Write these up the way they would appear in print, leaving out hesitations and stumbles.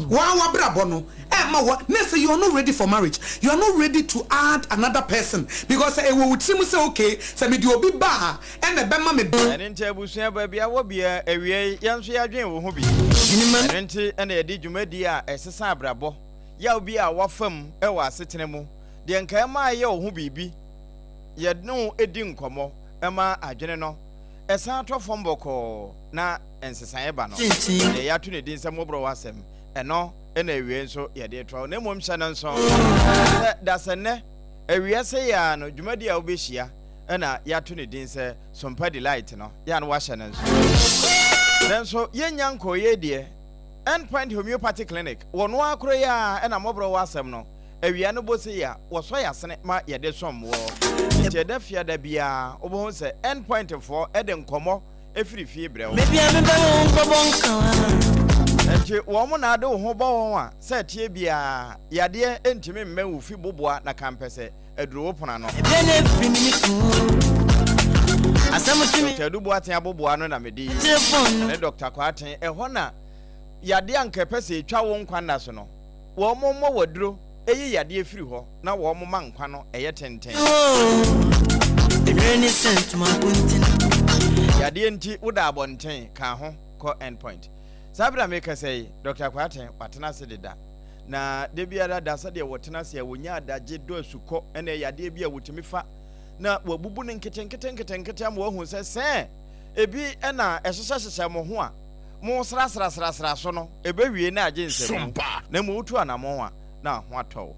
Wa brabo no. Say you are not ready for marriage. You are not ready to add another person because we would say okay, say me do obi ba and the bema me. And into busia baby I will be a we yanso ya dwen wo ho bi. Enti and e di dwumadi a esesa brabo. Ya obi a wafam e wa asetene mu. De nka ma ye wo ho bibi. Ye no edi nkomo e ma adwene no. Esan to fom boko na ensesan e ba no. De ya to ne din se Mọ́borọ Asem. Eno ena ewie nso ye de twa na mom hye nso da sene ewie se ya no dwumadi a obehia ena ya to ne din se Sompa Delight no ya no wa hye nso nenso ye nyanko ye de Endpoint Homeopathic Clinic wono akoro ya ena Mọ́borọ Asem no ewie no bo se ya wo so ya sene ma ye de som wo che da fia da bia obo se Endpoint for e de nkomo efiri fie brewo maybe I remember nka Enti wo na ade wo ho ba won a se tie bia yade entimi mma wo fi boboa na kampese aduro pona no Dr. Dubu aten aboboa no na medi ne Dr. Kwaten ho na yade anka pese etwa wo nkwa nda so no wo mo waduro eyi yade efiri ho na wo mo mankwa no eye tenten yade enti wo da abonten ka ho ko Endpoint Sabra make say Dr. Kwaten watena se deda na de biara da sa de watena se wonya adaje do asuko ene yade bia wotumi fa na wabubu ne nkete am wo hu se ebi ena ehyehyehye mo ho a mo sra so no ebewie na age nsem na mo utu anamo a na ho atɔ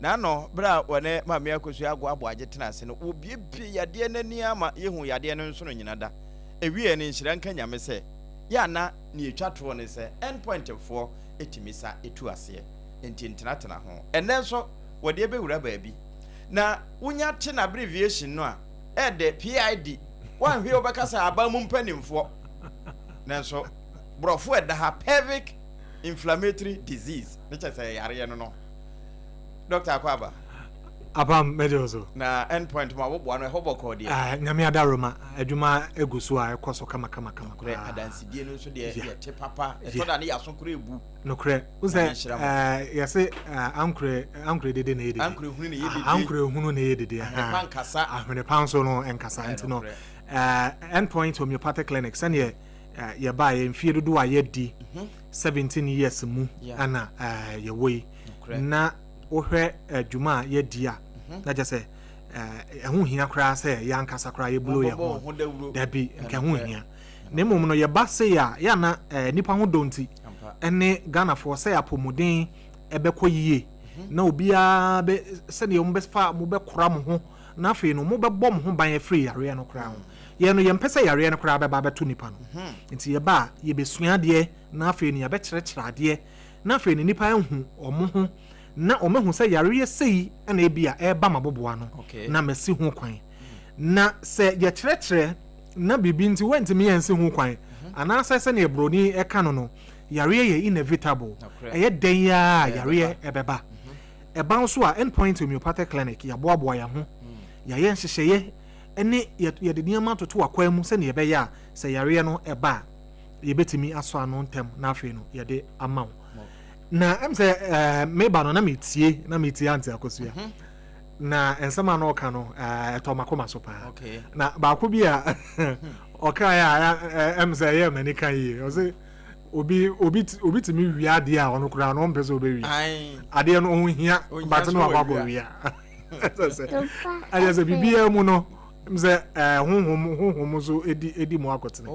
na no bra wone ma me Akosua Aboagye tena se no obiebie yade nani ama yehu yade no nso no nyina da ewie ne nhyira nka nyame se ya na ni etwato ne se Endpoint for etimisa etu ase enti ntenatena ho ene nso wode ebewura baabi na wonya te na abbreviation no a de PID wan hwe obekasa aba mu mpanimfo nanso brofo eda ha pelvic inflammatory disease ne chese yare no Dr. Akwaba Apam mejozo na Endpoint ma wo boa no hoboko dia nyame adaroma adwuma eguso a ekoso kama kure adansidie no so de te papa to da ne yaso kure ebu no kure uze yase ankure dede na yede ankure hunu na yede pankasa ahwene panso no enkasa ntino Endpoint Homeopathic Clinic sane ye ba ye mfie dodo a yedi 17 years mu ana ye woi na ohwe adwuma ye dia na je se ehun hia kra se ya nkasa kra ye bulo ye ho dabi nke hu hia na mmom no ye ba se ya na nipa ho donti ene Ghana for se apomuden ebekọ yie na obia be se ne mo be fa mo be kora mo ho na afi no mo be bom ho ban free yare no kra ho ye no ye mpese yare no kra be ba beto nipa no nti ye ba ye besua de na afi no ye be kyerɛkyerɛ de na afi no nipa ehu omo ho na omehu se yare sei na ebia eba maboboa no na masi hu kwan na se ye kyerɛkyerɛ na bibi nti wantimi yensi hu kwan ana se ne broni eka no yare ye inevitable eye den ya yare ebeba eba nso a Endpoint Homeopathic Clinic ya boaboa ya ho ya ye nhyehyeye ene ye de niam atoto akwan mu se ne ebe ya se yare no eba ye betimi aso ano ntem na afi no ye de amaw na em se meba no na metie anti Akosua na ensema no ka no etomakoma so pa na ba ko bi a oka ya em se ye mani kan yi o se obi timi wi ade a ono kura no mpese obewi ade no ohia but no ababo wi a se ade se bibia mu no mze honhom so edi mo akotene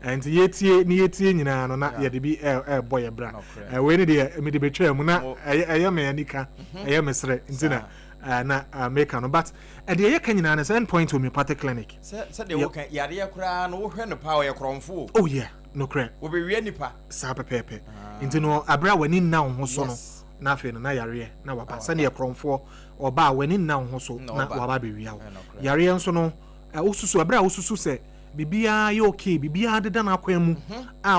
and yetie nyina no na ye de bi boy bra we ne de me de betwa mu na eye me anika eye mesre ntina na make no but de ye kan nyina na Endpoint Homeopathic Clinic se de wo kan yare kura no wo hwe no pa wo ye kromfo oh yeah no kre wo be wi nipa sa pepepe ntino abra wani na ho so no na afi no na yare na waba se ne ye kromfo oba wani na ho so na waba be wi awo yare nso no ususu abra ususu se bibia ye okay bibia deda na akwan mu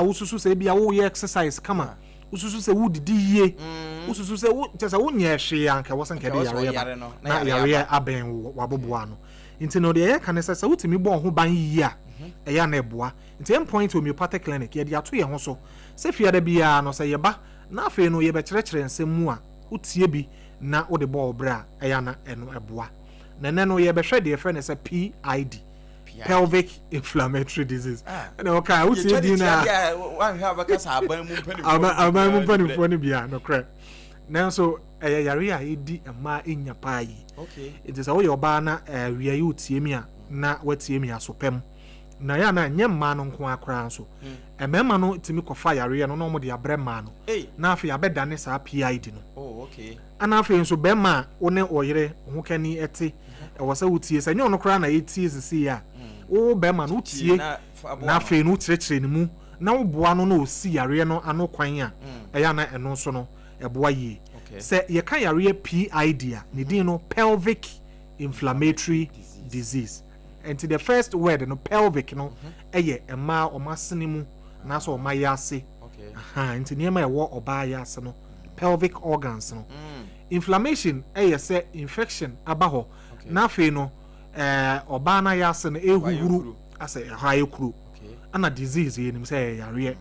ususu se bia wo ye exercise kama ususu se wo didi ye ususu se wo tesa wo nye hwe anka wo sanka de yare na yare aben waboboa no nti no de ye kan se wotimi bo ho ban yi a eya na eboa nti Endpoint Homeopathic Clinic ye de ato ye ho so se fia da bia no se ye ba na afei no ye be kyerɛkyerɛ nsɛm mu a wotie bi na wode bɔ obra ɛya na ɛno ɛboa na nɛ no ye be hwɛ de friend say PID pelvic inflammatory disease na okay wotie bi na wan hwa baka sa aban mu mpanimfo no bia no correct nanso yare a edi ma enya paayi it is wo yoba na wiye wotie mi a na watie mi asopem na ya na nye mma no nko akra nso emema no timi kofa yare no no mo de abre mma no na afi abedane sa PID no ana afi nso be ma wo ne oyire ho kani ete wo sa wotie sa nye ono kra na yetie sisi ya wo be ma no tie na afi no kyerɛkyerɛ ni mu na wo boa no na osi yare no ano kwan a eya na eno nso no eboa yie se ye kan yare PID a ne din no pelvic inflammatory disease. And the first word no pelvic no eye ema omasene mu na so omayase nti niema ewo obayase no pelvic organs no inflammation eye say infection abaho na fe no oba na yase no ehuru ase hayekuru ana disease ye nim say yare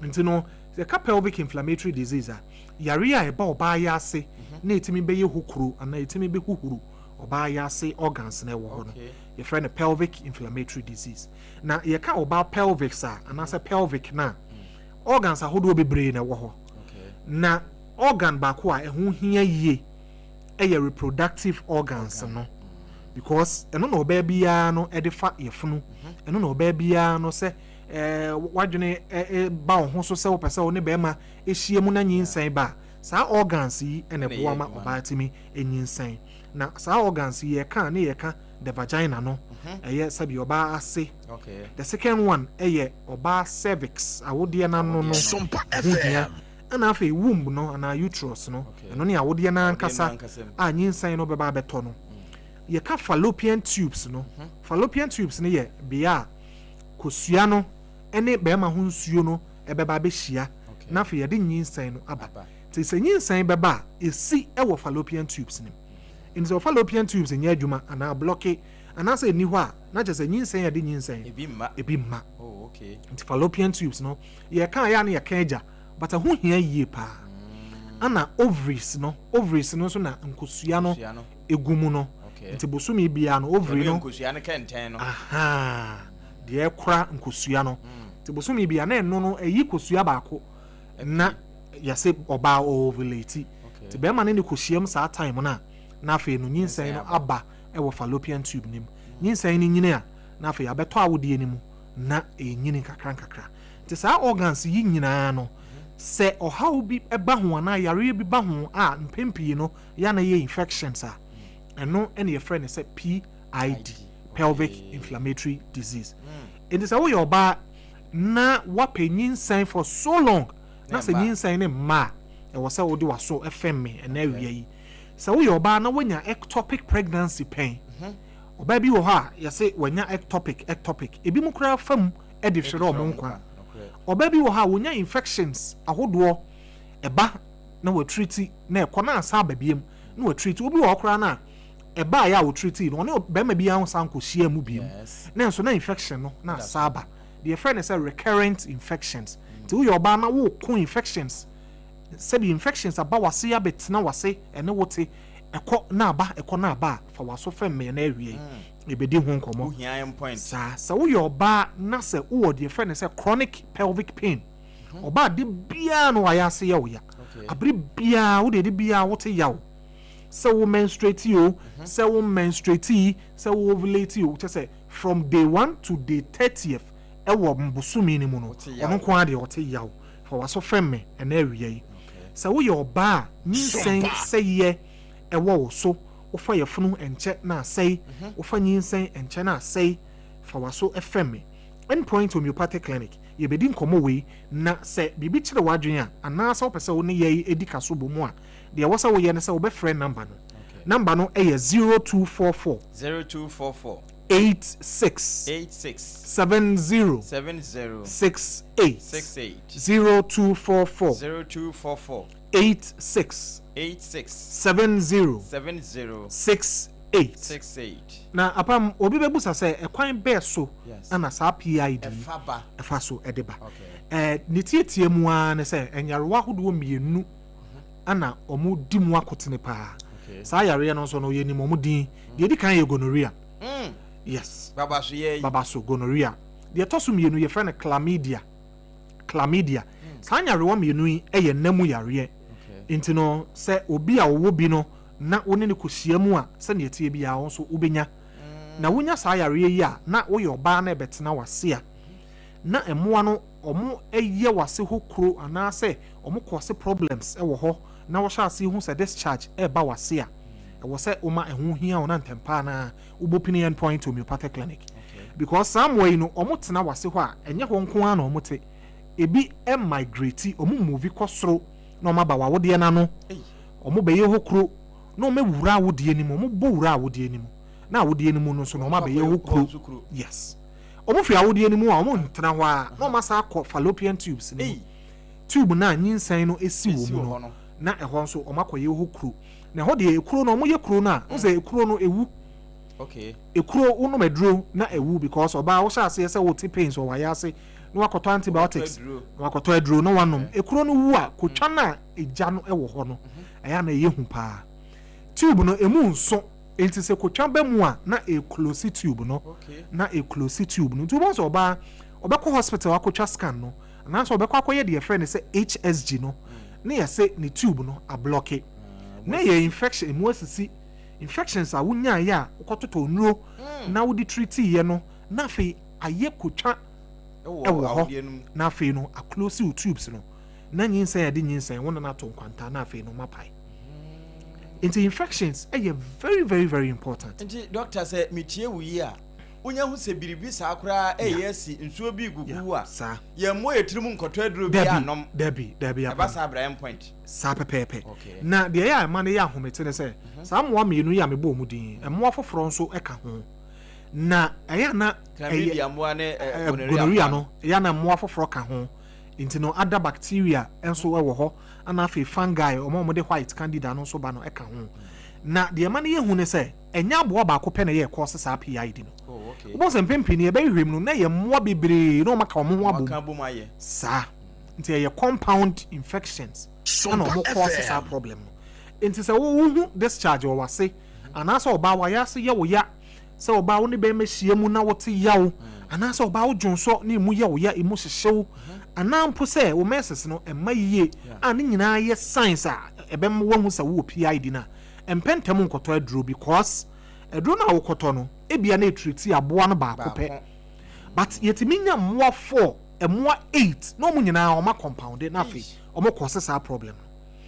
nti no the pelvic inflammatory disease a yare a eba obayase na etimi beye hukuru ana etimi be huhuru obayase organs na ewo ho no your friend a pelvic inflammatory disease. Now, you can't about pelvic, sir, and I say pelvic now. Organs are who do be brain a war. Now, organ bakwa, who hear ye a reproductive organs, no, because I don't know baby, no, edifat your funu, I don't know baby, no, say, what you know, bow, who so sell person, only bema, is she a munan say ba, sa organs, and a woman about me in insane. Now, sa organs, ye can, the vagina no sabi oba ase the second one oba cervix awodie na no Sompa FM ana afi womb no ana uterus no eno ne awodie na ankasa anyinsan no beba beto no ye ka fallopian tubes no fallopian tubes ne ye bia kosua no ene be ma ho nsuo no ebeba be hia na afi ye de nyinsan no aba te se nyinsan beba esi ewo fallopian tubes ne in the fallopian tubes in adwuma ana block ana say ni ho a na je say nyinsan ya de nyinsan ebi ma in fallopian tubes no ye kan ya na ye kan agya but ho hia yie pa ana ovaries no so na nkosua no egumu no nti bosumi bia no ovary no nkosua no kenten no de ekra nkosua no nti bosumi bia na eno no eyi kosua baako na yase oba ovulate nti be ma ne koshiam sa time na afi no nyinsan no aba ewo fallopian tube nim nyinsan ni nyine a na afi abeto awodie nimu na enyini kakra nti saa organs yi nyina no se ohaw bi eba ho na yare bi ba ho a mpempie no ya na ye infections a eno ene ye friend say PID pelvic inflammatory disease it is how your ba na wape nyinsan for so long na se nyinsan ne ma e wo se wo de waso fm na awia yi so we oba na wanya ectopic pregnancy pain oba bi wo ha ya say wanya ectopic ebi mu kra fam e de hwere o nkwa oba bi wo ha wonya infections ahodo eba na we treat na e kona asa babiem na we treat obi wo kra na eba ya wo treat no ne be ma bi an san ko hia mu biem na so na infection no na saba the friend is recurrent infections ti wo oba na wo ko infections sabi infections aba wase ya betina wase ene wote ekọ na aba fa waso femme na awie ebedi ho nkomo hian point sa wo yoba na se wo de friend say chronic pelvic pain oba de bia no ayase ya wo ya abri bia wo de bia wote ya wo se wo menstruate you se wo menstruate se wo ovulate you say from day 1 to day 30th ewo mbusumi ni mu no ono ko ade wote ya wo fa waso femme na awie sa wo yoba nyinsen seye ewo so wo fa yefunu enche na sei wo fa nyinsen enche na sei fa waso fm endpoint homeopathic clinic ye bedi nkomo we na se bibi kire wadwen a anasa wo pese wo ne ye edika so bomu a de wo sa wo ye ne se wo be friend number no eye 0244 86 70 68 0244 86 70 68 68. Na apam obi bebusa say ekwan be so ana sa PID efa so edeba. Ne tietie mu a ne say enyarewa hodo mienu ana omu di mu akotene pa. Sa yare no so no ye ni mo din. De di kan ye gonorrhea. Yes. Babaso gonorrhea. De toso mienu ye friend chlamydia. Sa nyarewa mienu yi eye namu yare. Nti no se obi a wo bi no na woni ne kohyia mu a se ne tie bia wo so ubenya na wonya sa yare yi a na wo ye oba na betena wase a na emoa no omo eye wase ho kuro ana se omo cause problems wo ho na wo sha ase hu se discharge e ba wase a wo se oma ehu hia wo na ntempa na ubopini end point homeopathic clinic because some way no omo tena wase ho a enye ho nko a na omo te ebi e migrate omo move kosoro na omo ba wa de na no omo be ye ho kuro no me wura wodie ni mo bo wura wodie ni mo na wodie ni mo no so no ma be ye hokuro yes omo fi awodie ni mo a omo ntena ho a no ma sa akọ fallopian tubes ni tube na nyinsan no esi wo mu no na ehọ nso omo akọ ye hokuro na ho de ekuro no omo ye kuro na o se ekuro no ewu ekuro uno medro na ewu because oba wo sha ase wo ti pains o waya ase no wakoto antibiotics no wakoto edro no wanom ekuro no wu a kotwa na eja no ewo ho no eya na ye hu pa tube no emu nso enti se kotwa ba mu a na e close tube no na e close tube no tube so oba obekọ hospital akotwa scan no na so obekọ akoye de friend say HSG no na ye say ni tube no a block na ye infection emu asisi infections a wunya ya ukototo nuro na wudi treat ye no na fe aye kotwa ewo ho na fe no a close tubes no na nyinsa ya de nyinsa wona na to kwanta na fe no mapai into infections very very very important. Nti doctor say mitie wuyi a unya hu se biribi sa akura yesi nsuo bi gugu a ye mo yetirimu nkoto aduro bi anom debi aba sa Abraham point sa pepepe na de ya ma ne ya homete ne se sa mo mienu ya mebo mu din mo afoforo nso eka ho na eya na chlamydia mo ne gonorrhea no ya na mo afoforo ka ho into no other bacteria enso ewo ho ana fe fungi omo de white candida no so ba no eka ho na de ma ne ye hu ne se enya abo ba ko pe ne ye cause sa PID no obo se mpempi ne be hwem no na ye mo bebre no maka omo ho abo sa nti ye compound infections ana omo cause sa problem no nti se wo hu discharge wo wase ana so oba wa ya se ye wo ya se oba wo ne be mehie mu na wo te yawo ana so oba wo dwonso ne mu ye wo ya emu hyehyew ana mpo se wo meses no emayiye ani nyina ye science a ebem wo hu se wo PID na empentem nkoto aduro because aduro na wo koto no ebia na treat aboa no ba akopɛ but yetimi nya moa 4 emoa 8 na omu nyina oma compound na fe omo cause sa problem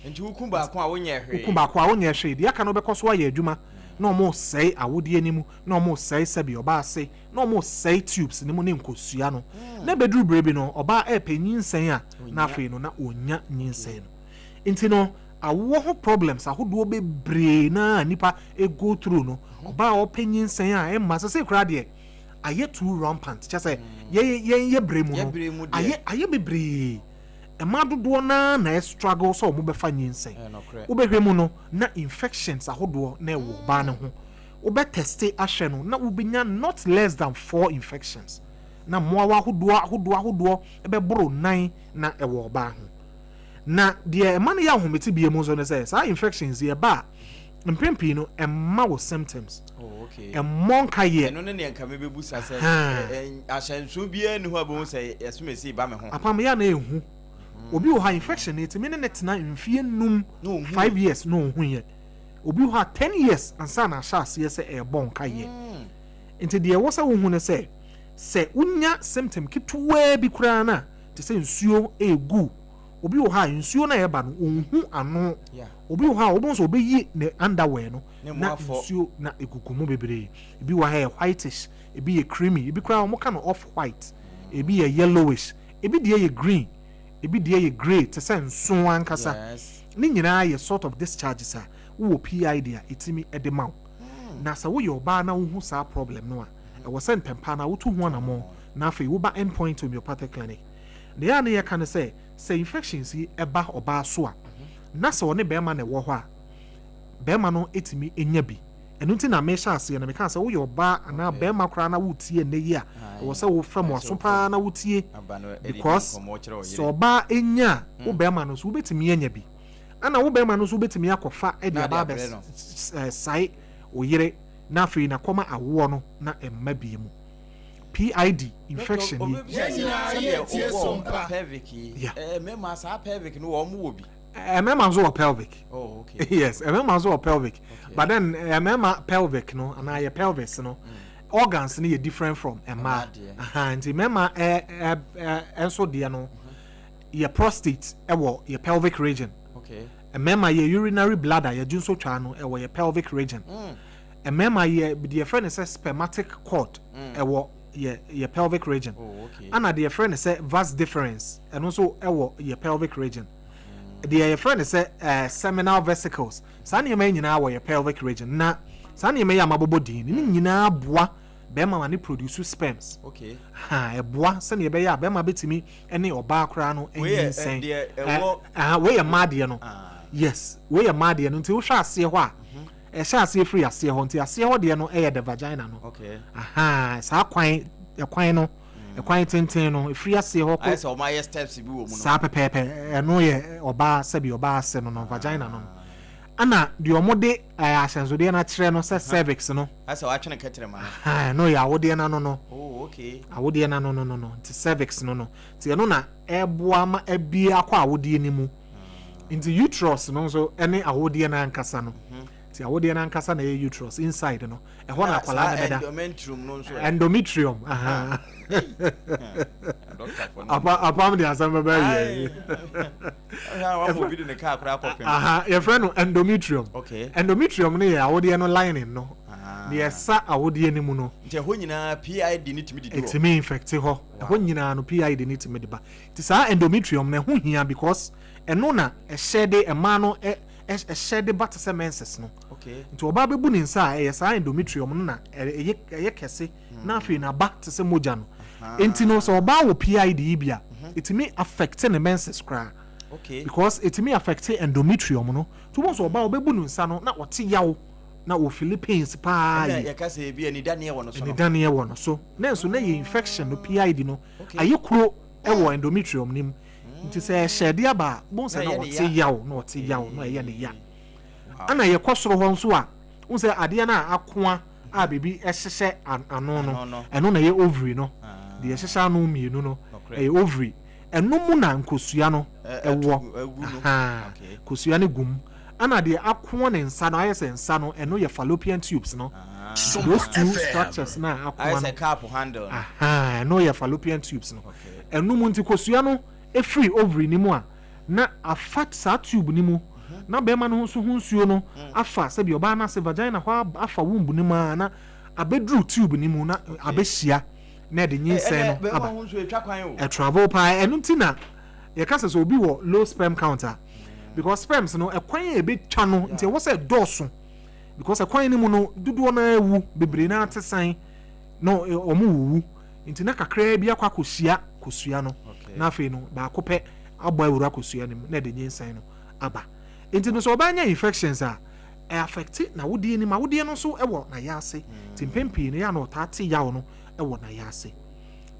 nti hukum ba ko a wonye hwe hukum ba ko a wonye hwe de aka no bekoso aye adwuma na omo sei awodie nimu na omo sei sabi oba ase na omo sei tubes nimu ne nkosua no na beduru brebi no oba penyin a na fe no na onya nyinsen no nti no awo ho problems ahodo bebre na nipa go through no oba openyin sen a emma se kra de aye too rampant cha say ye bremu no aye bebre emma dodo na struggle so mo be fa nyinsen wo behwe mu no na infections ahodo na ewo ba ne ho wo be test ahwe no na wo benya not less than 4 infections na mo ahodo ebe boro 9 na ewo ba ho na de man ya hometi bie mu so ne say sa infections ye ba mpempi no emma wo symptoms monka ye no ne nka me bebu sa say ahyanso bia ni ho abon say yesumesi ba me ho apam ya na ehu obi wo ha infection it me ne tena mfie num 5 years no hu ye obi wo ha 10 years ansa na shas ye say e bonka ye enti de wo sa wo hu ne say unya symptom kitwa bi kura na te say nsuo egu obi wo ha nsuo na yeba no onhu ano obi wo ha obo so obeyi ne underwear no na nsuo na ekukumu bebre ebi wo ha whitish ebi ye creamy ebi kra mo ka no off white ebi ye yellowish ebi de ye green ebi de ye grey te say nso ankasa ni nyina ye sort of discharges a wo PID a etimi edema na sa wo ye oba na wo hu sa problem no a e wo se ntempa na wo tu hu na mo na afi wo ba endpoint homeopathic clinic de ya na ye kan say infections yi eba oba so a na se one be ma na wo ho a be ma no etimi enya bi enu ti na me sha ase na me kan say wo yo ba ana be makra na wutie ne yi a wo say wo fam waso pa na wutie because so ba enya wo be ma no so betimi anya bi ana wo be ma no so betimi akofa e dia ba be sai oyire na afi na koma awo no na emma bi mu PID infection mema sa pelvic no wo mu obi mema zo pelvic. Oh, okay. Yes, mema zo pelvic. Okay. But then mema pelvic no and your pelvis no organs no different from emma. And mema enso dia no your prostate your pelvic region. Okay. Mema your urinary bladder your junso twa no your pelvic region. Mema your friend says spermatic cord your pelvic region. Oh, okay. And your friend say vas deferens and also your pelvic region. The friend say seminal vesicles. Sani me nyina wo your pelvic region. Na sani me ya mabobodi ni nyina boa be ma ni produce sperms. Okay. Ha e boa sani be ya be ma betimi ene oba kra no enyin we ya made no. Yes, we ya made no nti wo hwa ase ho a e hwa ase free ase ho nti ase ho de no e the vagina no. Okay. Aha sa kwan no ekwan tenten no free ase ho ko so my steps bi wo mu no sa pepepe no ye oba sabi oba ase no vagina no ana de omode ahyansode na kire no se cervix no asa wa twene ketere ma no ya wode na no oh okay awode na no ti cervix no ti no na eboa ma abi akwa awode ni mu into uterus no so ene awode na ankasa no ti awode na ankasa na ye uterus inside no e ho na kwala na beda endometrium no so endometrium Apam the Asem baby. Your friend endometrium. Okay. Endometrium ne ya wodi no lining no. The sa awodi ani mu no. Nte ho nyina PID ni timi di do. Etimi infect ho. Ho nyina no PID ni timi di ba. Ti sa endometrium na ho hia because eno na e shede e ma no e shede bat menses no. Okay. Nti oba bebu ni nsa e sa endometrium no na e kese na afi na ba te se moja no. Enti no so oba wo PID bia etimi affect the menses cra. Okay. Because etimi affect endometrium no. To mo so oba obebu no nsa no na wote yawo na wo Philippines pa ya ka se bia ni dane wo no so. Ni dane wo no so. Na nso na ye infection no PID no. Ayekuro e wo endometrium nim. Nti se shede aba bon se na wote yawo na wote yawo na ye ne ya. Ana ye kwosoro ho nso a un se ade na akoa a bibi ehyehyɛ ano no eno na ye ovary no de ehyehyɛ ano mienu no ovary eno mu na nkosua no ewo kosua ne gum ana de akoa ne nsa no ayese nsa no eno ye fallopian tubes no those two structures na akoa ayese cap handle eno ye fallopian tubes no eno mu nti kosua no e free ovary ni mu a na afat sa tube ni mu na be ma no so hunsuo no afa se bi oba na se vagina ho afa wombu ni ma na abedru tube ni mu na abehia na de nyinsen no aba hunsuo etwa kwan o e travel pa enu ntina ye ka se so obi wo low sperm counter because sperms no ekwan e be twa no nti wo se doso because ekwan ni mu no dudu na ewu bebre na atesan no omu wu nti na kakra bi akwa kosia kosua no na afi no ba akopɛ abɔ awura kosua ni na de nyinsen no aba enti no so obanya infections a affect na wodie ni ma wodie no so ewo na yase timpempi no ya no tate yawo no ewo na yase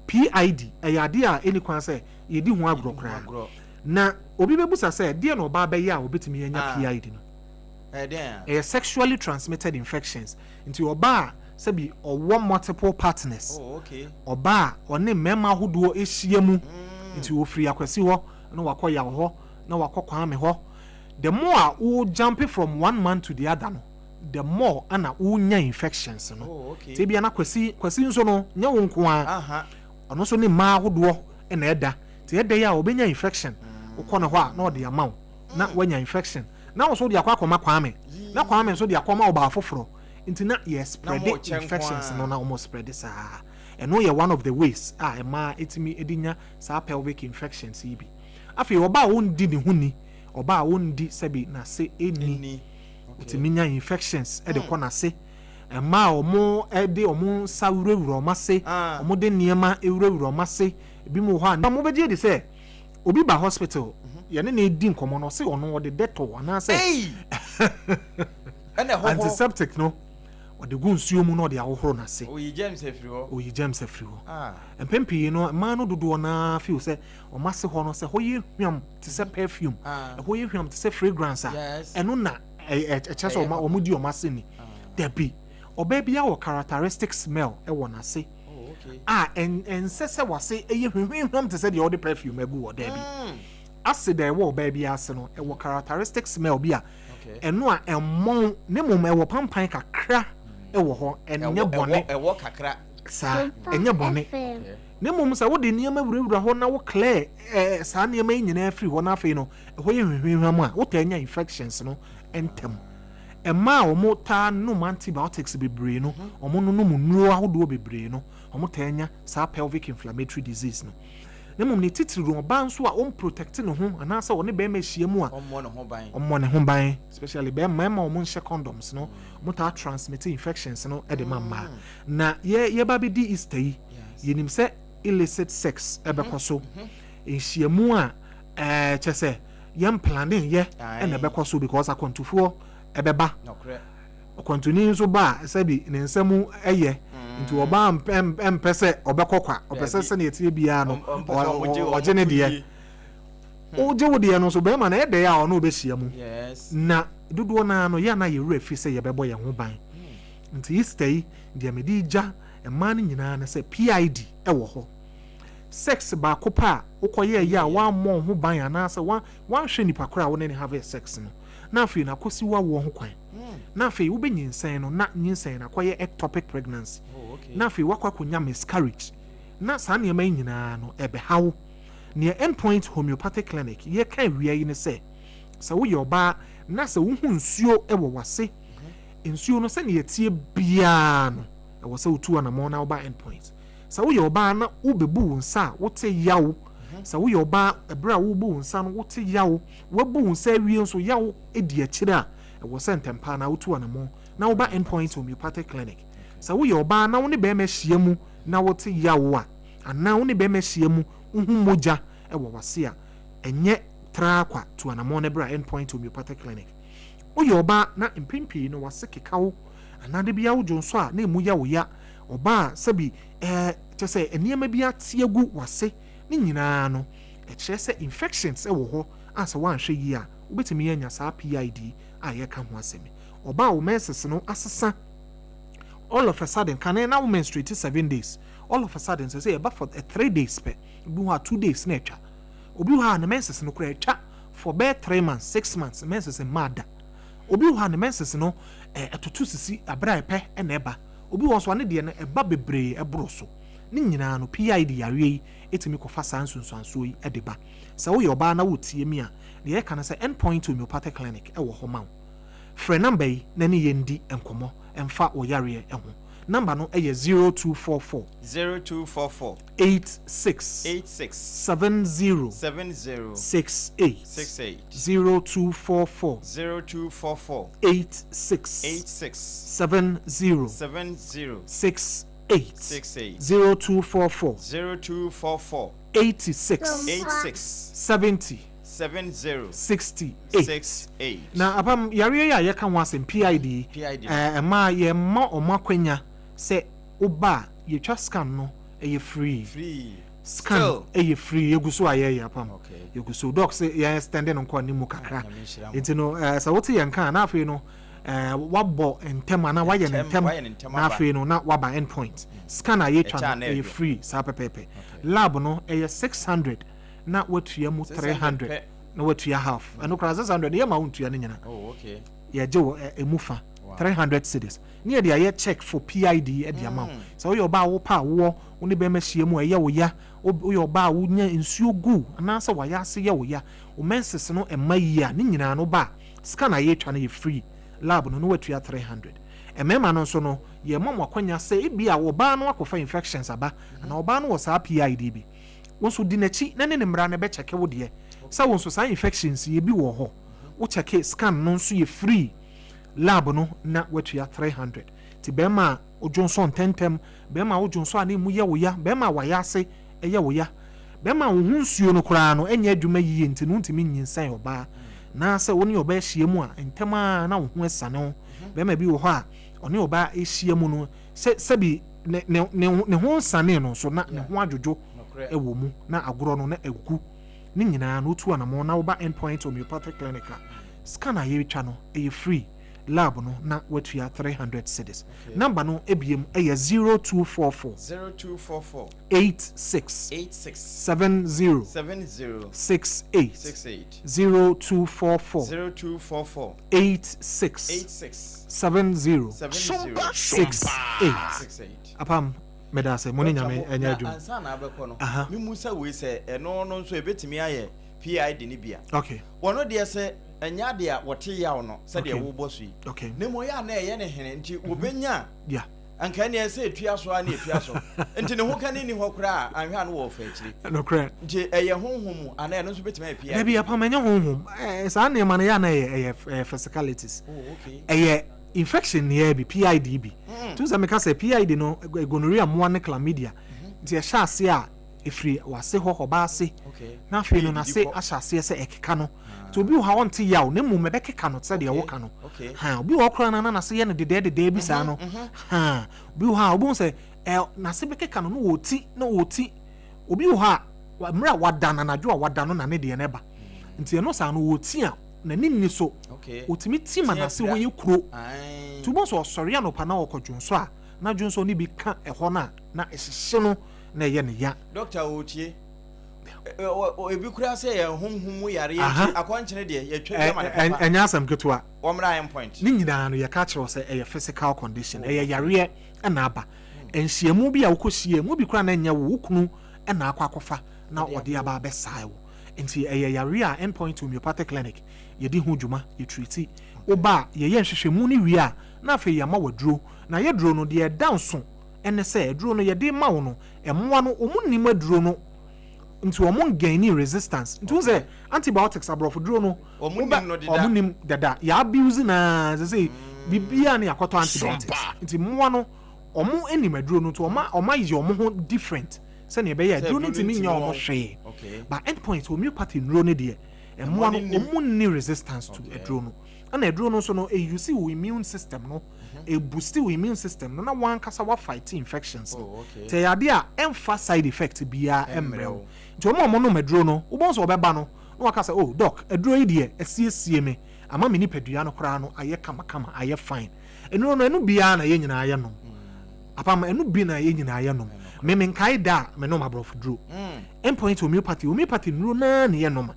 PID ayade a eni kwan se yedi ho agrokra na obi bebusa se de no ba be ya obetimi anya PID no sexually transmitted infections nti oba se bi owo multiple partners oba one mema hodo ehia mu nti ofiri akwasi ho na wakoya ho na wakokwa me ho. The more who jump from one man to the other no, the more ana unya infections no. Te bia na kwasi nso no nya wo nko a. Ono so ne ma hodo e na eda. Te eda ya obenya infection. Ukọ na ho a na ode amaw. Na wanya infection. Na wo so de akwa kwame. Na kwame so de akoma oba afoforo. Nti na spread infections no na almost spread this ah. And no one of the ways ma etimi edinya sa pelvic infections ibi. Afi oba wondi ne huni oba wondi sebi na se eni utiminya infections e de kona se ma omo e de omo sa wurawura ma se omo de niema ewurawura ma se ebi mu ho na mo beje de se obi ba hospital ye ne edi nkomo no se ono wo de detol ana se antiseptic no ɔde gu nsuo mu na ɔde ahohoro n'ase oyi James afiri hɔ oyi James afiri hɔ mpempi no ma no dodo na feel sɛ ɔmase hɔ no sɛ hɔ yɛ hwam te sɛ perfume hɔ yɛ hwam te sɛ fragrance ɛno na ɛkyɛ sɛ ɔmo di ɔmase ni dabi ɔbaa bi a wɔ characteristic smell ɛwɔ n'ase ɛnsɛ sɛ wase ɛyɛ hwehwehwam te sɛ deɛ ɔde perfume agu wɔ dabi acid ɛwɔ ɔbaa bi ase no ɛwɔ characteristic smell bi a ɛno a ɛmmɔn ne mmom ɛwɔ pampan kakra ɛwɔ hɔ ɛnyɛ bɔne ɛwɔ kakra saa ɛnyɛ bɔne ne mmom sɛ wode nneɛma wurawura hɔ na wo clear saa nneɛma yi nyinaa firi hɔ na afei no ɛhɔ yɛ hwehwehwam a wotaa nya infections no ɛntɛm ɛma a ɔmo taa nom antibiotics bebree no ɔmo no nom nnuro ahodoɔ bebree no ɔmo taa nya saa pelvic inflammatory disease no ne mmom ne titiri ɔbaa nso a ɔmprotect ne ho anaasɛ ɔne bɛrima ahyia mu a ɔmmɔ ne ho ban especially bɛrima ɔmo nhyɛ condoms no ɔmo taa transmit infections no ɛde ma mmaa na yɛba bɛdi Easter yi yɛnim sɛ illicit sex ɛbɛkɔ so nhyiamu a kyɛ sɛ yɛn planning yɛ ɛna ɛbɛkɔ so because akwantufoɔ ɛbɛba ɔkwantuni nso ba sɛbi ne nsɛm ɛyɛ nti ɔba mpɛ sɛ ɔbɛkɔ kwa ɔpɛ sɛ sɛ ne yɛtie biara no ɔgye ne deɛ ɔgye wo deɛ no so bɛrima na ɛdɛ a ɔno ɔbɛhyia mu na dodoɔ naa no yɛ na yɛwura fi sɛ yɛbɛbɔ yɛn ho ban nti Easter yi deɛ mede gya mmaa no nyinaa no sɛ PID ɛwɔ hɔ sex baako pa a wokɔyɛ yɛ a wammɔ ho ban anaasɛ wanhwɛ nipa koro a wo ne ne have sex no na afei na akɔsi wawoɔ ho kwan na afei wobɛnyinsɛn no na nyinsɛn na akɔyɛ ectopic pregnancy na afei wakɔ akɔnya miscarriage na saa nneɛma yi nyinaa no ɛbɛhaw nea endpoint homeopathic clinic yɛka awia yi ne sɛ woyɛ ɔbaa na sɛ wohu nsuo ɛwɔ wase nsuo no sɛne yɛtie biaa no ɛwɔ sɛ wotu anamɔ na woba endpoint sɛ woyɛ ɔbaa na wobɛbu wo nsa a wote yaw sɛ woyɛ ɔbaa ɛberɛ a wobu wo nsa no wote yaw wabu wo nsa awie nso yaw ɛdi akyire a ɛwɔ sɛ ntɛmpa na wotu anamɔ na woba endpoint homeopathic clinic sɛ woyɛ ɔbaa na wo ne bɛrima hyia mu na wote yaw a anaa wo ne bɛrima hyia mu wohu mogya ɛwɔ wase a ɛnyɛ tra kwa tu anamɔ no berɛ endpoint homeopathic clinic woyɛ ɔbaa na mpempii no wase keka wo anaa de bia wodwo nso a na ɛmu ya wo ya ɔbaa sɛbi kyɛ sɛ nneɛma bi ate agu wase ne nyinaa no ɛkyerɛ sɛ infections ɛwɔ hɔ a sɛ woanhwɛ yi a wobɛtumi anya saa PID a yɛka ho asɛm ɔbaa wo menses no asesa all of a sudden kan na wo menstruate 7 days all of a sudden sɛ yɛba for 3 days pɛ obi hɔ a 2 days na atwa obi hɔ a ne menses no kora atwa for bɛɛ 3 months 6 months menses mada obi hɔ a ne menses no ɛtoto sisi abra ɛpɛ ɛna ɛba obi wɔ so ane deɛ no ɛba bebree ɛboro so ne nyinaa no PID yareɛ yi ɛtumi kɔfa saa nsonsansoɔ yi ɛde ba sɛ woyɛ ɔbaa na wotie mi a deɛ ɛka no sɛ endpoint homeopathic clinic ɛwɔ hɔ ma wo frɛ number yi na ne yɛndi nkɔmmɔ ɛmfa wo yareɛ ɛho number no ɛyɛ 0244 86 70 68 0244 86 70 68 0244 86 70 68 na apam yareɛ a yɛka ho asɛm PID ɛma yɛma ɔmo akwanya sɛ woba yɛtwa scan no ɛyɛ free scan ɛyɛ free yɛgu so a yɛyɛ apam yɛgu so doc sɛ yɛn extend no nkɔ ne mu kakra nti no sɛ wote yɛn ka na afei no wabɔ ntɛm ana wayɛ ne ntɛm na afei no na waba endpoint scan a yɛtwa no ɛyɛ free saa pɛpɛpɛ lab no ɛyɛ 600 na watua mu 300 na watua half ɛno kora 600 yɛ ma wo ntua no nyina yɛgye wɔ ɛmu fa 300 cedis ne yɛde ayɛ check for PID ɛde ama wo sɛ woyɛ ɔbaa wo pa woɔ wo ne bɛma hyia mu ɛyɛ wo ya woyɛ ɔbaa wo nya nsuo gu anaasɛ wayɛ ase yɛ wo ya wo menses no ɛma yi a ne nyinaa no ba scan a yɛtwa no yɛ free lab no watua 300 ɛmɛma no nso no yɛma mo akwanya sɛ ebi a ɔbaa no akɔfa infections aba ana ɔbaa no wɔ saa PID bi wo nso di n'akyi na ne mmara no bɛkyɛke wo deɛ sɛ wo nso saa infections yɛ bi wɔ hɔ wo kyɛke scan no nso yɛ free lab no na watua 300 ti bɛrima a odwo nso ntɛntɛm bɛrima a odwo nso a ne mu yɛ wo ya bɛrima a wayɛ ase ɛyɛ wo ya bɛrima a wo ho nsuo no koraa no ɛnyɛ adwuma yie nti no ntumi nyinsɛn ɔbaa na sɛ wo ne ɔbaa hyia mu a ntɛm a na wo ho asane ho bɛrima bi wɔ hɔ a oni oba ehia mu no se bi ne ho nsane no so na ne ho adwojo ewo mu na agoro no na egu ni nyina no tu anamo na oba endpoint homeopathic clinic scan aye twa no e free lab no na watua 300 cedis number no ebiem e 0244 86 70 68 0244 86 70 68 Apam medase moni nyame enya adwum ansa na abekọ no mimusa we se eno no nso ebetimi aye PID ni bia okay wono de se enya de a wote yawo no se de wo bosu yi okay ne mo ya na eye ne hene nti obenya yeah anka ne ese etua so ana etua so nti ne ho ka ni ho kra anhwa no wo fa akiri no kra nti eye honhom ana no nso betimi aye PID na bia Apam enya honhom sa na ma na ya na eye physicalities okay eye infection here be PID be to say make say PID no gonorrhea mo ne chlamydia nti e sha ase a efri wase ho hoba ase na afi no na se asha ase se ekeka no to obi ha wonte yaw ne mu mebekeka no se de woka no ha obi wo kra na se ye ne de bi sa no ha obi ha obi se na se bekeka no woti obi ha mra wadana na dwo wadano na ne de ne ba nti no sa no woti a na ninni so otimi tima na se wo ye kuro to bo so sori anopa na okodwonso a na dwonso ni bi ka eho na ehye no na ye ne ya doctor otie ebi kura se ye honhom yare ye akwankyene de ye twetwa ma ne enya asem ketua omra endpoint ni nyina no ye ka kire se ye physical condition ye yare na aba enhyiamu bi a wokohie mu bi kura na nya wo kunu na akwakofa na ode aba besae wo nti yare a endpoint homeopathic clinic yedi ho dwuma ye treat oba ye nhwehwemu ni wi a na afa ye ma waduro na ye duro no de down so ene se duro no ye de ma wo no emoa no omunnim aduro no nti omon gain resistance nti say antibiotics abrof duro no omunnim dada ya abuse na say bibia na yakoto antibiotics nti moa no omo enim aduro no to oma yi omo ho different se ne be ya duro no ntimi nya omo hwe but endpoint homeopathy nro ne de emoa no omunni resistance to aduro no ana aduro no so no you see we immune system no e boost we immune system no na wan kasa wa fight infections te ya de a emfa side effect bia emrew nti omo no maduro no wo bon so obeba no na waka say oh doc aduro yi de asiesie me ama me ni padua no kra no aye kama aye fine enu no enu bia na ye nyina aye no Apam enu bi na ye nyina aye no me nkai da me no mabrof duro endpoint homeopathy nro na ne ye no ma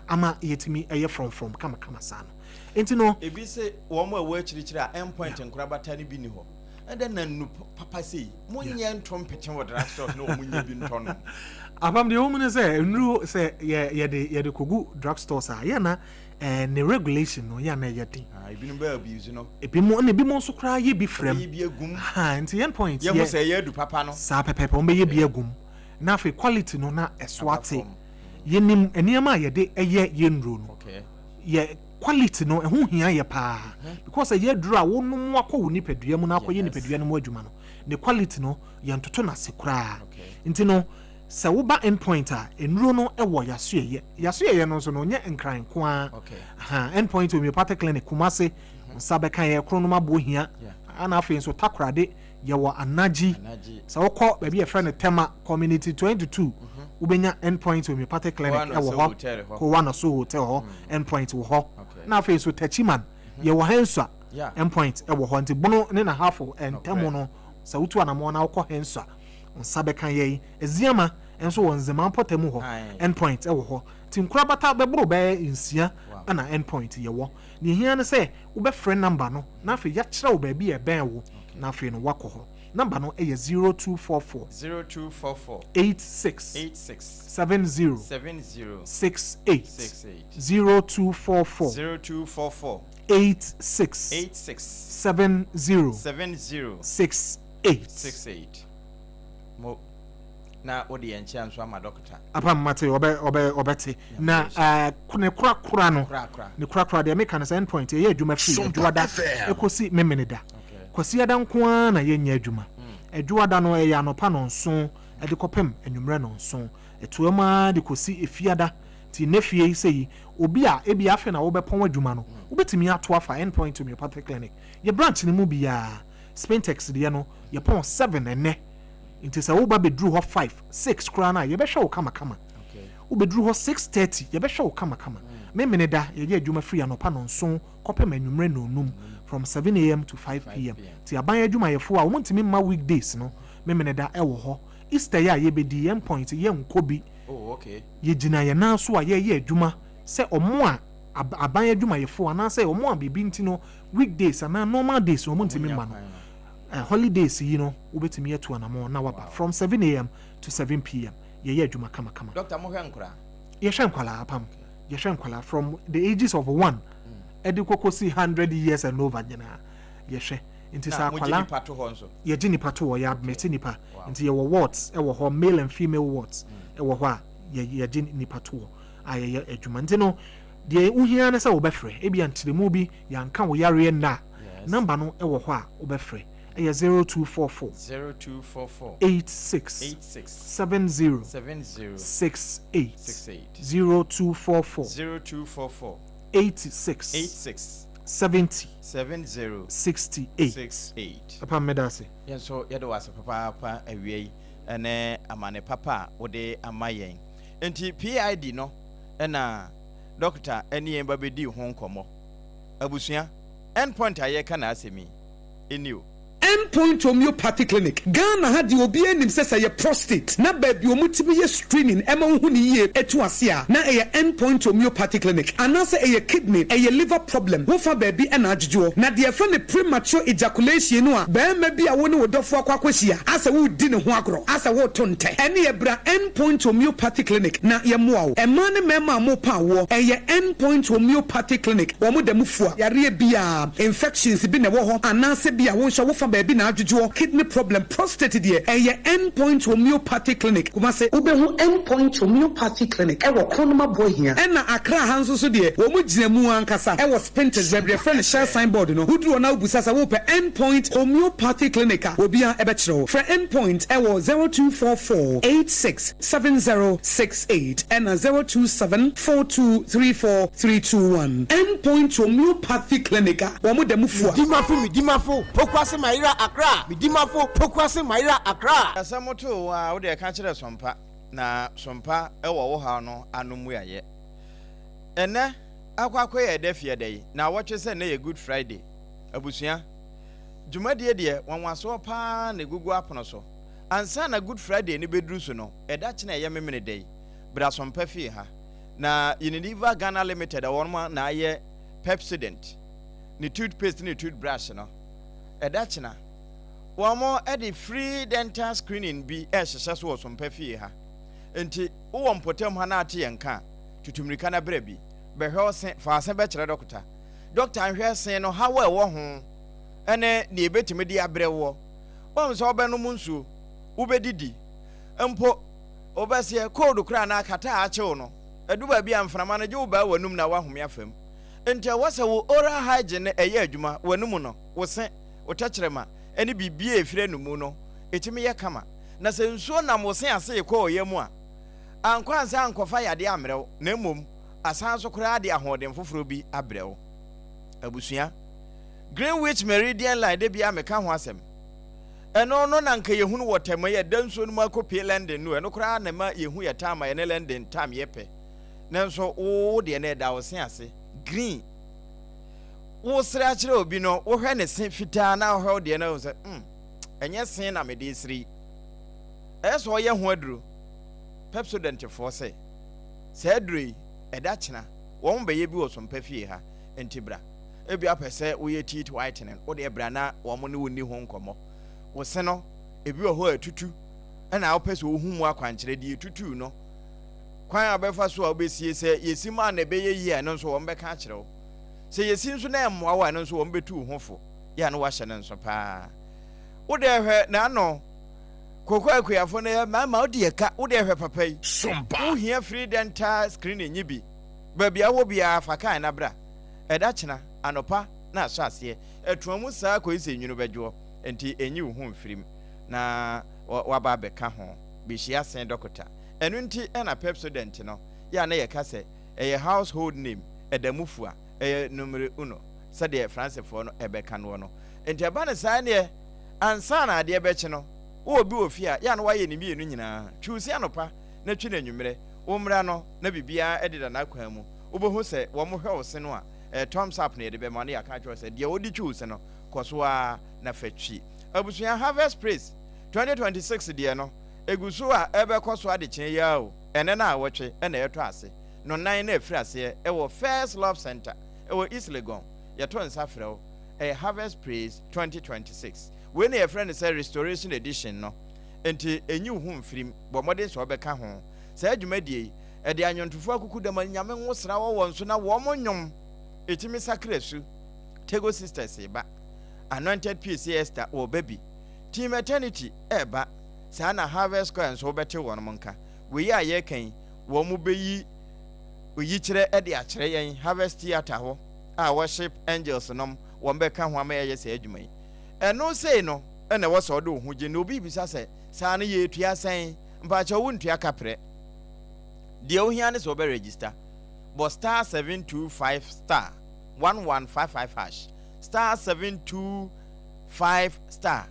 ama yetimi aye from kama sana enti no ebi se wo mo awu akirikiri a endpoint nkorabata ni bi ni ho ende na nu papa sei munye ntom peten wo drugstore no munye bi ntono Apam de woman say nru say ye de kogu drugstores a ye na ne regulation no ya na ye din ebi no ba abuse no ebi mo so kra ye bi frem ye bi agum enti endpoint ye mo say ye du papa no sa pepepe on be ye bi agum na afi quality no na eswate ye nim eniama ye de ye nru no ye quality no ehun hia ye pa because ye duru a wonum akọ ni padua mu na akọ ye ni padua no mu adwuma no the quality no ye ntoto na sekura nti no se wo ba endpoint a enuro no ewo yasoye no so no nye nkran ko a endpoint homeopathic clinic kumase sabeka ye krono mabo hia ana afi so takrade ye wo anaji se wo kọ ba bi e friend tema community 22 ubenya endpoint homeopathic clinic ewo ho ko wana so hotel ho endpoint wo ho na afi so tachiman ye wo hensa endpoint ewo ho nti bono ne na half entemo no se wutu anamo na wo hensa nsabeka ye eziama enso wonzema potemu ho endpoint ewo ho nti nkurabata bebro be nsia ana endpoint ye wo ne hia ne se wo be friend number no na afi ya kire wo ba bi e ben wo na afi no wakọ ho number no eye 0244 86 70 68 0244 86 70 68 mo na odi enche nso ama doctor Apam mate obete na ne kura no ne kura de make an endpoint ye adwuma free adwada ekosi memeneda kwasi ada nko na ye nya adwuma adwada no ye anopa no nso de kopem enwumre no nso etuama de kosi efiada ti nefie sei obi a ebi afa na wo bepon adwuma no wobetimi ato afa endpoint homeopathic clinic ye branch ni mu bia Spintex de no ye pon 7 ene nti se wo ba bedru ho 5 6 kra na ye be hwe wo kama wo bedru ho 6:30 ye be hwe wo kama memene da ye adwuma free anopa no nso kopem anwumre no onum from 7 a.m. to 5 p.m. ti aban adwuma ye fo a wo ntimi ma weekdays no memene da e wo ho Easter ya ye bedi endpoint ye nkobi ye gina ye na so a ye adwuma se omo a aban adwuma ye fo ana se omo a bibi ntino weekdays ana normal days omo ntimi ma no holidays you know ubetimi yetu anamo na waba from 7 a.m. to 7 p.m. ye adwuma kama Dr. Mohyankura ye hwenkwala apam ye hwenkwala from the ages of 1 edikoko see 100 years and over nyina ye hwe nti sa kwala ye gini pato wo ya meti nipa nti ye wo wards e wo ho male and female wards e wo ho a ye gini nipa to aye adwuma nti no de uhia na sa wo befre e bia ntiremu bi yanka wo yare na number no e wo ho a wo befre 0244 86 70 68 0244 86 70 68 Papa medase yenso yedo wase papa awiei ene amane papa wode amayen enti PID no na doctor ene yemba bedi ho nkomo abusua endpoint ayeka na asemi eniu Endpoint homeopathic clinic Ghana had the obi enim sesa ye prostate na baby omutimi ye screening ema hu ni ye etu ase a na ye endpoint homeopathic clinic anase ye kidney ye liver problem wo fa baby na adjujo na de fa ne premature ejaculation no a ba ma bi a wo ne wodofo akwakwahia ase wo di ne ho agro ase wo tonte ene ye bra endpoint homeopathic clinic na ye moa wo ema ne mema mo pa wo ye endpoint homeopathic clinic wo mo da mufua yare bia infections bi ne wo ho anase bia wo hwa wo fa baby na adjujo kidney problem prostate de endpoint homeopathic clinic kuma se ubehu endpoint homeopathic clinic e wo kronoma boy hia e na akra hanso so de wo mu gina mu ankasa e wo Spintex bebre friend share signboard no huduro na ubusasa wo pe endpoint homeopathic clinic obia e be kire for endpoint e wo 0244 867068 and 0274234321 endpoint homeopathic clinic wo mu da mufua dimafo pokwase maira Accra midimafo pokwase maira Accra asamoto wa wo de ka kire sompa na sompa e wo ha no anomu yaye ene akwakoye de fie dey na woche se na ye good friday abusua dwumadie de wanwaso pa na gugu apono so ansa na good friday ni bedru so no eda kye na ye memene dey bra sompa fie ha na Unilever Ghana Limited wonma na ye Pepsodent ni toothpaste ni toothbrush no eda kye na wamo edi free dental screening bi ehhehye so sompa fie ha enti wo mpotem ha na ate yenka tutumrika na bra bi behwe sen fa sen be kire doctor anhwe sen no ha wa wo ho ene ne ebetimi di abre wo so obenu munsu ubedidi empo obese code kura na akata a chew no eduba bi amframa na je wo ba wanum na wahome afam enti wose wo oral hygiene eye adwuma wanum no wo sen otachirema eni bibie efire numu no etimi ye kama na se nsuo na mo sen ase ko yemu a ankwansa ankofa yade amrew na emom asan so kura de ahoden foforo bi abrew abusua Greenwich Meridian line de bia meka ho asem eno no na nka yehunu wotem ye danso no makopie London no eno kura na ma yehu ye tama ye ne London tam ye pe nanso wo de ne da wo sen ase green wo sra kire obi no wo hwe ne sen fitaa na wo de na wo se enye sen na me de sri eso ye ho aduro Pepsodent for say aduro eda kina wo mbe ye bi wo sompa fie ha entibra ebi apese wo ye teeth whitening wo de bra na wo mo ne woni ho nkomo wo se no ebi wo ho atutu na wo pese wo hu mu akwankire de tutu no kwan abefa so obesie se yesima na be ye yi no so wo mbe ka kire wo se yesi nso na emmoa wa no so wo mbe tu hofo ya no wa hye ne nso pa wo de hwe na no koko akuyafo na mama wo de ka wo de hwe papa yi Sompa wo hia free dental screening nyibi baby awo bia fakan na bra eda kina anopa na aso ase etuamu saa ko ise nwunu bedwo enti enyi wo ho mfirim na waba beka ho be hia sen doctor enu nti na Pepsodent no ya na ye ka se a household name edamufua numero 1 sade France for no ebeka no no enti aba ne saa ne ansa na ade ebeche no wo obi ofia ya no waye ne mienu nyina twusi anopa na twi na nwumere umra no na bibia ededa na akwan mu obohu se wo mo hwe ose no a thumbs up na edebe ma na ya ka twa se de odi twusi no koso a na fatwi abusua harvest praise 2026 de no eguso a ebekoso ade chen ya o ene na awotwe ene yeto ase no nan na efiri ase ewo First Love Center ewo East Legon yeto nsafrɛw harvest praise 2026 we na friend say restoration edition no enti enyi hu mfirim bo modern so obeka ho sa adwumadie de anyontofo akuku da nyame nwosra wo nso na wo monyom etimi sakrasu Tego Sisters eba Anointed Peace Esther o baby Team Eternity eba sa na harvest coin so bete won monka we ya ye kan wo mu beyi oyi kire e de akire yen harvest theater ho a worship angels nom won beka ho ama ye se adwumai eno sei no ene wo so do huje no bi bisa se sa na ye tua sen mpa cha wo ntua kapre de ohia ne so be register but star 725 star 1155 hash star 725 star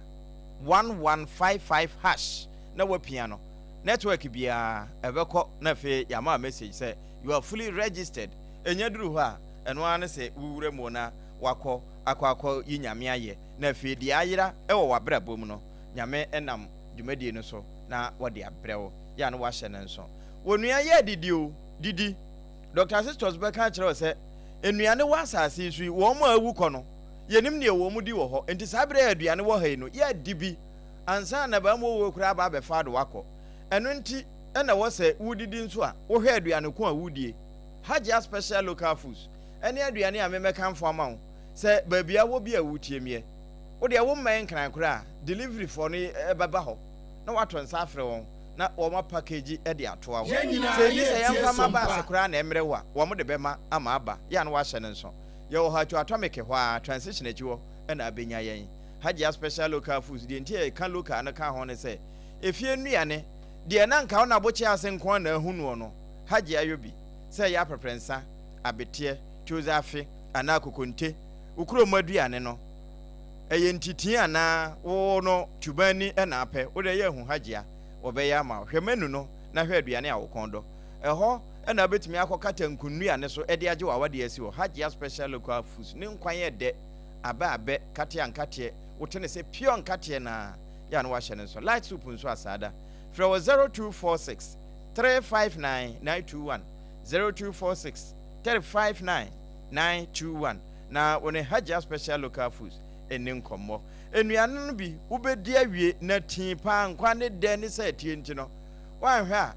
1155 hash na wa piano network bia ebeko na fe yama message say you are fully registered enya duru ho a eno ane se wuwure mu na wakọ akọ yinyame aye na fe di ayira ewo wabrabom no nyame enam dwumadie no so na wode abrewo ya no wahye ne nso wonua ye didi Dr. Sisters beka kire se enuane wasase su wo mo awu kọ no yenim ne wo mu di wo ho enti sabre aduane wo ha no ya dibi ansa na ba mo wo kura ba be fa do wakọ eno nti ena wo se wudidi nso a wo hwe aduane ko a wudie Hajia special local foods ene aduane a memeka mfo amawo se babia wo bia wutie mie wo de wo man kran kura delivery for no baba ho na wato nsa afre won na wo ma package e de ato awo se ni se yamfa ma ba se kura na emre wa wo mo de bema ama aba ya na wa hye ne nso ye wo ha to atomic hwa transition achi wo na abenya yen Hajia special local foods de ntie kan local na kan ho ne se efie nuane de na nka wo na bochi asenkon na ahunu no Hajia yobi se ya preprensa abetie chozafe ana kokonte ukuro maduane no eye ntiti ana wo no tubani na apɛ wo de ye hu Hajia wo be ya ma hwemanu no na hwe aduane a wo kondo ɛhɔ na betumi akɔkata nkunuane so de age wa wade asi wo Hajia special local foods ne nkwan ye de abe kate ankate wo tene se pure ankate na ya no wa hye ne so light soup nso asada fra 0246 359 921 0246 359 921 na wone Hajia special local foods eni nkommo enuane no bi ubedi awie na tin pa nkwa ne de ne sa tie nti no wanhwe a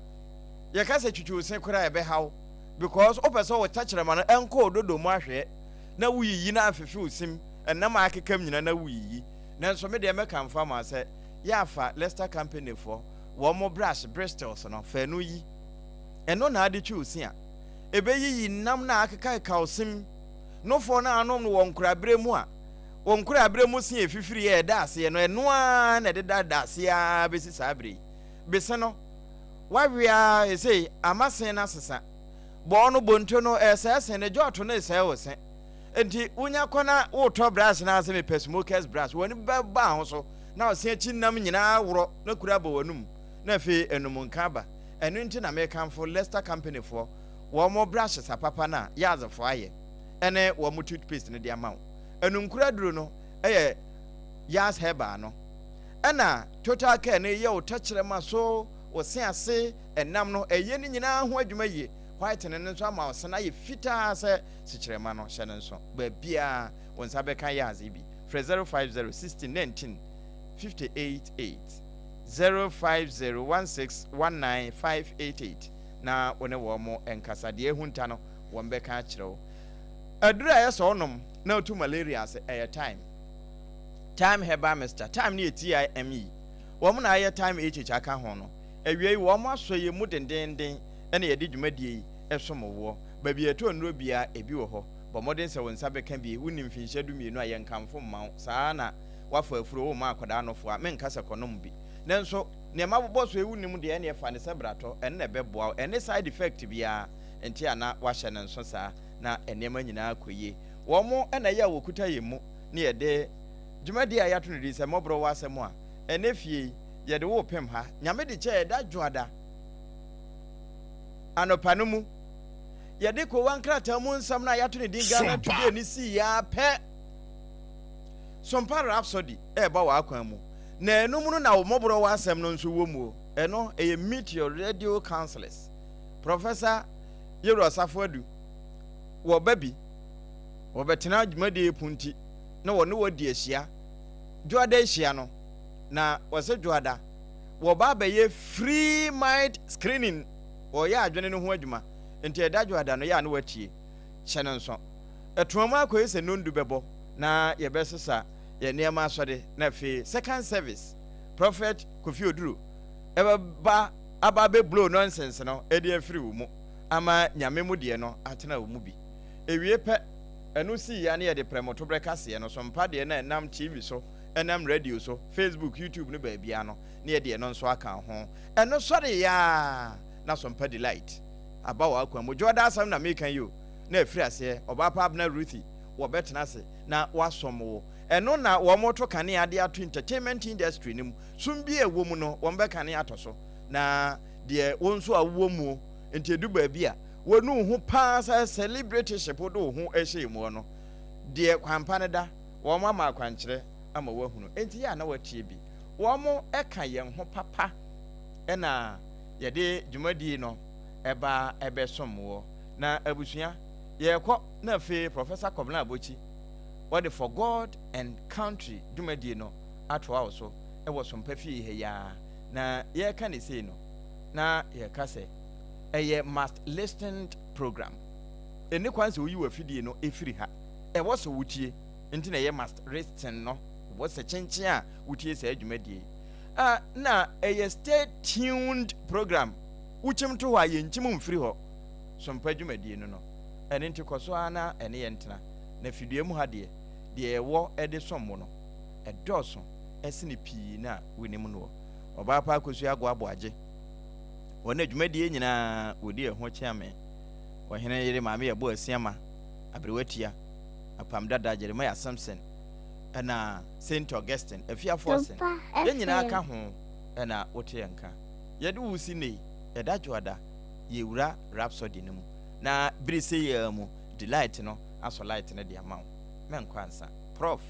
ye ka se twitwu sen kora ebe haw because opeso wo tachere ma no enko ododo mu ahwe na wuyiyi na afefe osim enam akekam nyina na wuyiyi na nso me de meka mfa ma se ya fa Leicester company for wo mo brush Bristol so no fa no yi eno na ade twi osia ebe yiyi nam na akeka ka osim no for na anom no wonkura bremu a wonkura bremu si efifiri ye da ase no eno a na de da ase a besi sabre bese no wawia ese amasen na sesa bo no bonto no esese ne joto no ese wose enti unya kona wo to brass na ase me pesmokers brass woni ba ho so na ose achi nam nyina woro na kura ba wanum na fe enum nka ba eno nti na me kan for Leicester company for wo mo brush sapapa na yazefo aye ene wo mo toothpaste ne de amawo enu nkura duro no eye yas heba no ena total care ne ye o tachere ma so wo se ase enam no eye ni nyina ho adwuma ye white ne nso ama wo se na ye fita se sikire ma no hye ne nso ba bia won sa be kan yas ibi 050 1619 588 05016195588 na one wo mo enkasa de ehunta no wo be kan kirewo adura ya so onom na otu malaria se time heba mister time ne TIME wo mo na aye time aka ho no awie wo mo aso ye mu dendenden ene ye de dwumadie yi esomowo ba bi eto nro bia ebi wo ho bo modern se wonsa be kan bi wunim finhye du mienu aye nkamfo mma saa na wafa afuro wo ma akoda anofo a men kasa konom bi nanso ne ma bobo so ewunim de ene fa ne sebrato ene beboa ene side effect bia enti ana wahye ne nso saa na enema nyinaa koyie wo mo na ya wokuta yemu ne yede dwumadi a yato no di sɛ Mọ́borọ́ Asem a enefie yede wo pem ha nyame de che da dwoada anopa no mu yede ko wankrata mu nsam na yato ne di Ghana today ni si ya pɛ Sompa Rhapsody ba wa akwan mu na enum no na Mọ́borọ́ Asem no nso wo mu eno meet your radio counselors Professor Yero Asafoadu wo baby wo betena dwumadi punti na wo ne wo di ahia dwoada ahia no na wo se dwoada wo ba ye free mind screening wo ya adwene ne ho adwuma enti eda dwoada no ya ne watie hye ne nso etuoma akoye se nondu bebo na ye besesa ye niam asode na fe second service Prophet Kofi Oduro ba aba be blow nonsense no e de afiri wo mu ama nyame mu de no atena wo mu bi ewie pe enu si ya ne ye de premoto brekase no so mpa de na nam TV so enam radio so Facebook YouTube no ba bia no ne ye de no nso aka ho eno sore ya na so mpa de light aba wa akwa mo joda asam na mekan yo na afiri ase oba pa abna Ruthie wo betena ase na wasom wo eno na wo moto kane ade ato entertainment industry nim sumbi ewo mu no wo mbe kane atoso na de wonso awo mu enti edu ba bia wonu ho pa sa celebrity ship do ho ehye mu no de kwampa ne da wo ma ma kwankyere ama wahunu enti ya na watie bi wo mo eka yen ho papa ena ye de dwumadi no eba ebesom wo na abusua ye kɔ na fe Professor Kobna Abochi what the for God and country dwumadi no atwa wo so e wo Sompa fie he ya na ye ka ne sei no na ye ka se eye must listened program eni kwanse oyi wa fidie no efiri ha e wo so wutie enti na ye must listen no wo se chenchen a wutie se adwumadi na eye stay tuned program wuchim to wa ye nchim mfiri ho Sompa adwumadi no eni nti koso ana eni ye ntena na fidie mu ha de wo ede sommo no edoso esini pii na wenim no oba pa Akosua Aboagye wona dwumadi nyina wodi ho chiame wahene yire maame ye bo asiama abrewatia Apam Dadaa Jeremiah Samson na Saint Augustine afia force ye nyina aka ho na wote yanka yede wusi nei yeda dwoada ye wura Rhapsody no mu na brise ye mu delight no aso light no de amount men kwansa prof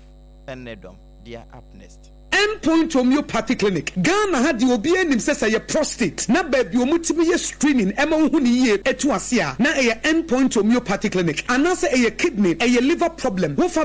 enedom dia up next Endpoint Homeopathy Clinic. Ghana had the obi enim sesa ye prostate. Na baby omutimi ye screening ema hu ni ye etu asia. Na Endpoint Homeopathy Clinic. Anase ye kidney, ye liver problem. Wo fa